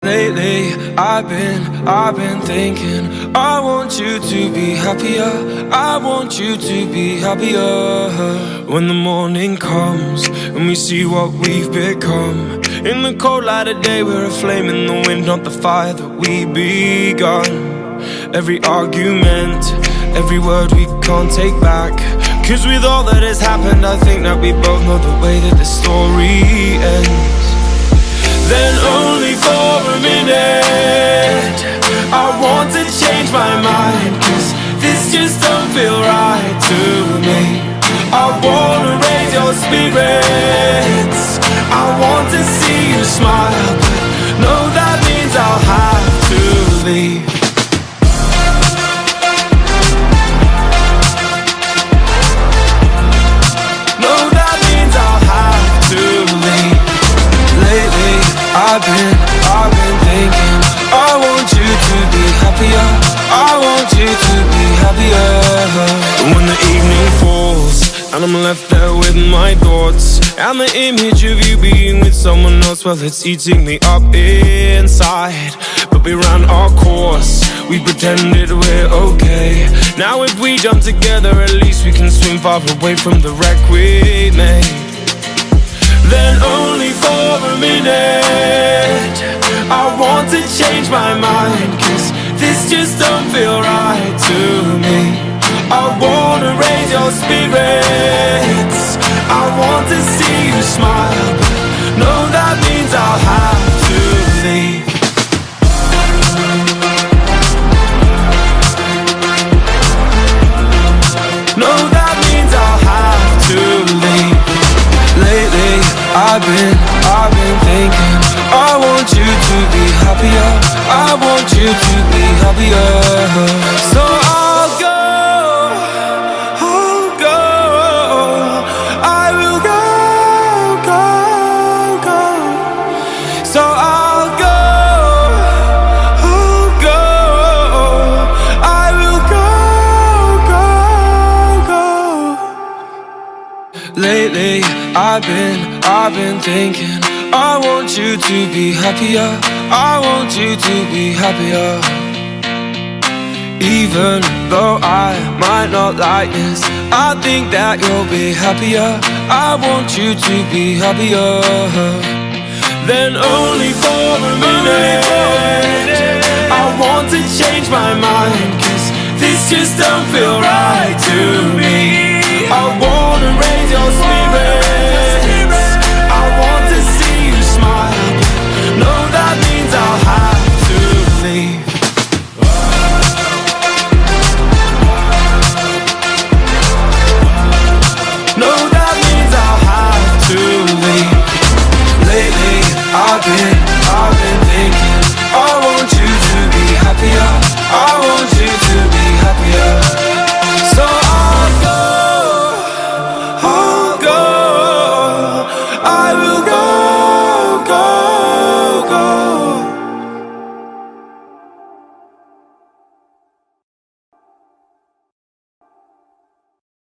Lately, I've been thinking I want you to be happier. I want you to be happier. When the morning comes and we see what we've become, in the cold light of day we're a flame in the wind, not the fire that we begun. Every argument, every word we can't take back, 'cause with all that has happened I think that we both know the way that the story ends. Then only for a minute I want to change my mind, 'cause this just don't feel right to me. I wanna raise your spirits, I want to see you smile, but no, that means I'll have to leave. No, that means I'll have to leave. Lately, I've been thinking I want you to be happier. I want you to be happier. When the evening falls and I'm left there with my thoughts, and the image of you being with someone else, well, it's eating me up inside. But we ran our course, we pretended we're okay. Now if we jump together, at least we can swim far away from the wreck we made. Then only for a minute I want to change my mind, 'cause this just don't feel right to me. I wanna raise your spirits, I want to see you smile, but no, that means I'll have to leave. No, that means I'll have to leave. Lately, I've been thinking I want you to be happier. I want you to be happier. So I'll go, I will go. So I'll go, I will go. Lately, I've been thinking I want you to be happier. I want you to be happier. Even though I might not like this, I think that you'll be happier. I want you to be happier. Then only for a minute I want to change my mind, 'cause this just don't feel right to me. I wanna raise your spirit,